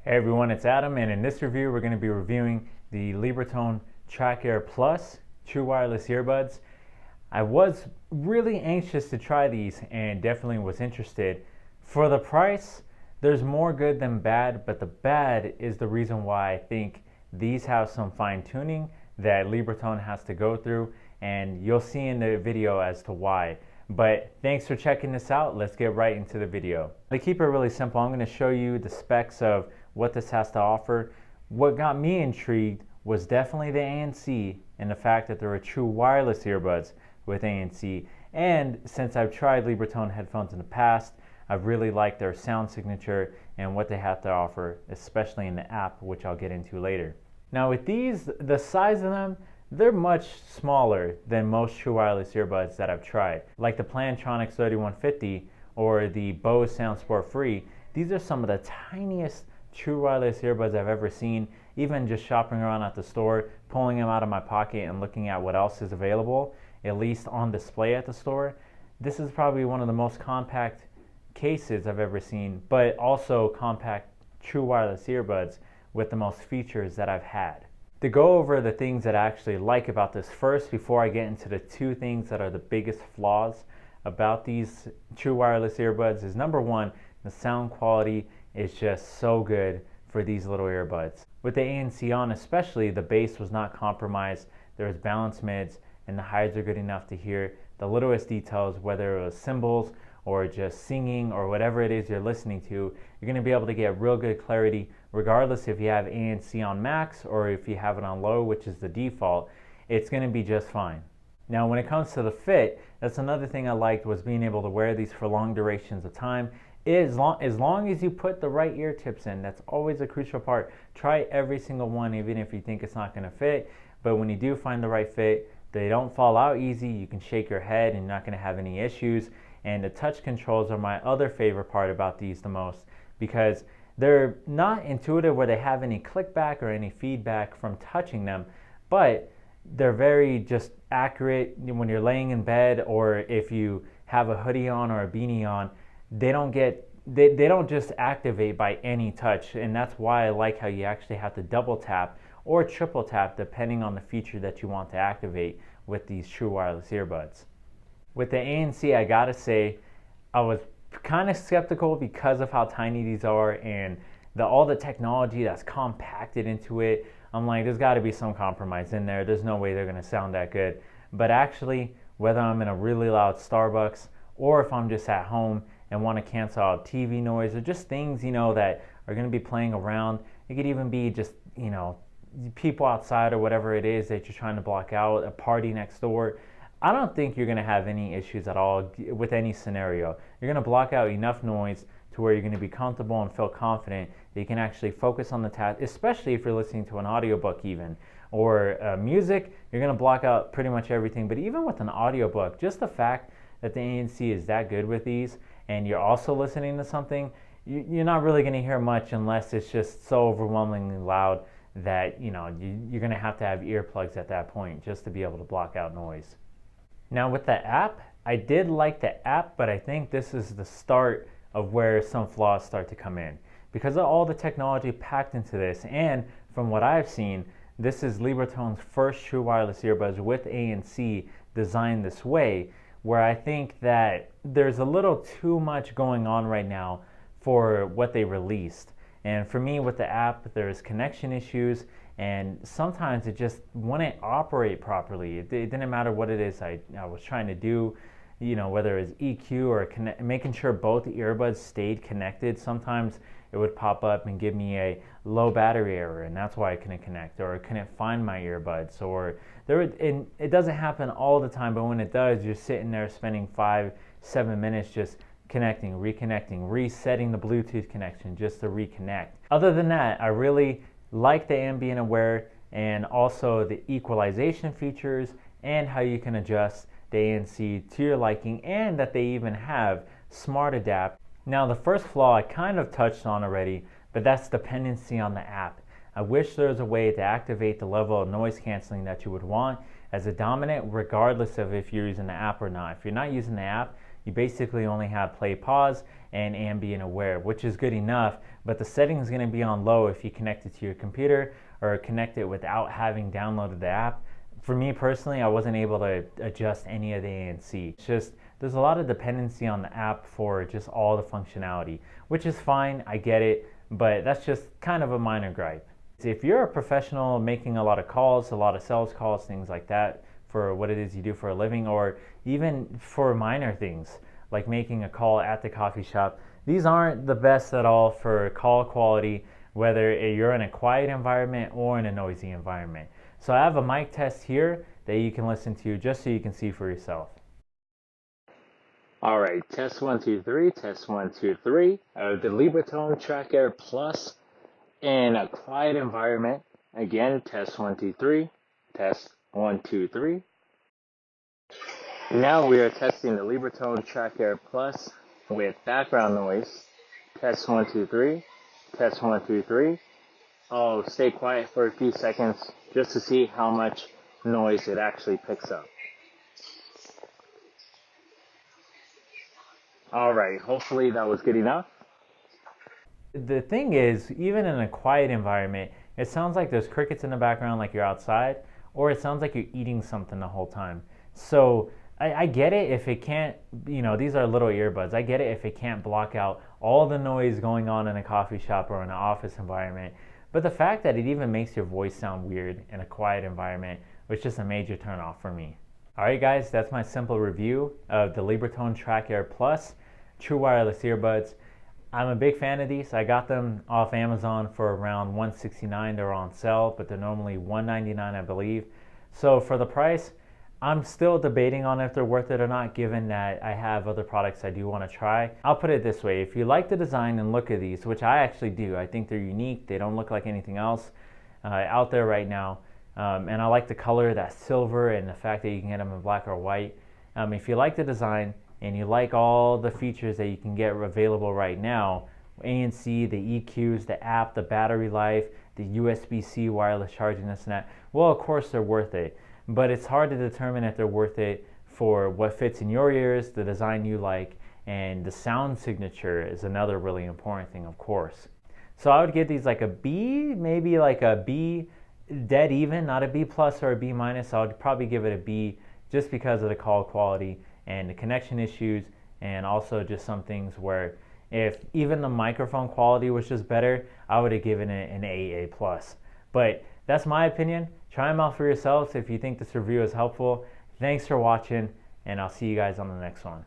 Hey everyone, it's Adam, and in this review we're going to be reviewing the Libratone Track Air Plus true wireless earbuds. I was really anxious to try these and definitely was interested. For the price, there's more good than bad, but the bad is the reason why I think these have some fine tuning that Libratone has to go through, and you'll see in the video as to why. But thanks for checking this out. Let's get right into the video. To keep it really simple, I'm going to show you the specs of what this has to offer. What got me intrigued was definitely the ANC and the fact that there are true wireless earbuds with ANC. And since I've tried Libratone headphones in the past, I've really liked their sound signature and what they have to offer, especially in the app, which I'll get into later. Now with these, the size of them, they're much smaller than most true wireless earbuds that I've tried. Like the Plantronics 3150 or the Bose SoundSport Free, these are some of the tiniest true wireless earbuds I've ever seen. Even just shopping around at the store, pulling them out of my pocket and looking at what else is available, at least on display at the store. This is probably one of the most compact cases I've ever seen, but also compact true wireless earbuds with the most features that I've had. To go over the things that I actually like about this first, before I get into the two things that are the biggest flaws about these true wireless earbuds, is number one, the sound quality is just so good for these little earbuds. With the ANC on especially, the bass was not compromised, there was balanced mids, and the highs are good enough to hear the littlest details, whether it was cymbals or just singing or whatever it is you're listening to. You're going to be able to get real good clarity regardless if you have ANC on max or if you have it on low, which is the default. It's going to be just fine. Now when it comes to the fit, that's another thing I liked, was being able to wear these for long durations of time. As long as you put the right ear tips in, that's always a crucial part. Try every single one, even if you think it's not going to fit, but when you do find the right fit, they don't fall out easy. You can shake your head and you're not going to have any issues. And the touch controls are my other favorite part about these the most, because they're not intuitive where they have any clickback or any feedback from touching them, but they're very just accurate when you're laying in bed, or if you have a hoodie on or a beanie on. They don't just activate by any touch, and that's why I like how you actually have to double tap or triple tap depending on the feature that you want to activate with these true wireless earbuds. With the ANC, I gotta say, I was kind of skeptical because of how tiny these are and all the technology that's compacted into it. I'm like, there's got to be some compromise in there. There's no way they're going to sound that good. But actually, whether I'm in a really loud Starbucks or if I'm just at home and want to cancel out TV noise or just things, that are going to be playing around, it could even be just, people outside or whatever it is that you're trying to block out, a party next door. I don't think you're going to have any issues at all with any scenario. You're going to block out enough noise to where you're going to be comfortable and feel confident that you can actually focus on the task, especially if you're listening to an audiobook even, or music. You're going to block out pretty much everything. But even with an audiobook, just the fact that the ANC is that good with these and you're also listening to something, you're not really going to hear much unless it's just so overwhelmingly loud that you're going to have earplugs at that point just to be able to block out noise. Now with the app, I did like the app, but I think this is the start of where some flaws start to come in. Because of all the technology packed into this, and from what I've seen, this is Libratone's first true wireless earbuds with ANC designed this way, where I think that there's a little too much going on right now for what they released. And for me with the app, there's connection issues, and sometimes it just wouldn't operate properly. It didn't matter what it is I was trying to do, whether it's EQ or making sure both earbuds stayed connected. Sometimes it would pop up and give me a low battery error, and that's why I couldn't connect, or I couldn't find my earbuds, and it doesn't happen all the time, but when it does, you're sitting there spending 5-7 minutes just connecting, reconnecting, resetting the Bluetooth connection just to reconnect. Other than that, I really like the ambient aware and also the equalization features and how you can adjust the ANC to your liking, and that they even have Smart Adapt. Now the first flaw I kind of touched on already, but that's dependency on the app. I wish there was a way to activate the level of noise canceling that you would want as a dominant, regardless of if you're using the app or not. If you're not using the app, you basically only have play pause, and ambient aware, which is good enough, but the setting is going to be on low if you connect it to your computer or connect it without having downloaded the app. For me personally, I wasn't able to adjust any of the ANC. It's just there's a lot of dependency on the app for just all the functionality, which is fine, I get it, but that's just kind of a minor gripe. If you're a professional making a lot of calls, a lot of sales calls, things like that, for what it is you do for a living, or even for minor things like making a call at the coffee shop, these aren't the best at all for call quality, whether you're in a quiet environment or in a noisy environment. So I have a mic test here that you can listen to just so you can see for yourself. All right, test 1 2 3, test 1 2 3. The Libratone Track Air Plus in a quiet environment. Again, test 1 2 3, test 1 2 3. Now we are testing the Libratone Track Air Plus with background noise. Test 1 2 3, test 1 2 3. I'll stay quiet for a few seconds just to see how much noise it actually picks up. Alright, hopefully that was good enough. The thing is, even in a quiet environment, it sounds like there's crickets in the background like you're outside, or it sounds like you're eating something the whole time. So I get it if it can't, these are little earbuds. I get it if it can't block out all the noise going on in a coffee shop or in an office environment. But the fact that it even makes your voice sound weird in a quiet environment was just a major turnoff for me. Alright guys, that's my simple review of the Libratone Track Air Plus true wireless earbuds. I'm a big fan of these. I got them off Amazon for around $169. They're on sale, but they're normally $199, I believe. So for the price, I'm still debating on if they're worth it or not, given that I have other products I do want to try. I'll put it this way. If you like the design and look at these, which I actually do, I think they're unique. They don't look like anything else out there right now. And I like the color, that silver, and the fact that you can get them in black or white. If you like the design and you like all the features that you can get available right now, ANC, the EQs, the app, the battery life, the USB-C wireless charging, this and that, well, of course they're worth it. But it's hard to determine if they're worth it for what fits in your ears, the design you like, and the sound signature is another really important thing, of course. So I would give these like a B, maybe like a B dead even, not a B plus or a B minus. I would probably give it a B just because of the call quality and the connection issues, and also just some things where if even the microphone quality was just better, I would have given it an A plus. But that's my opinion. Try them out for yourselves if you think this review is helpful. Thanks for watching, and I'll see you guys on the next one.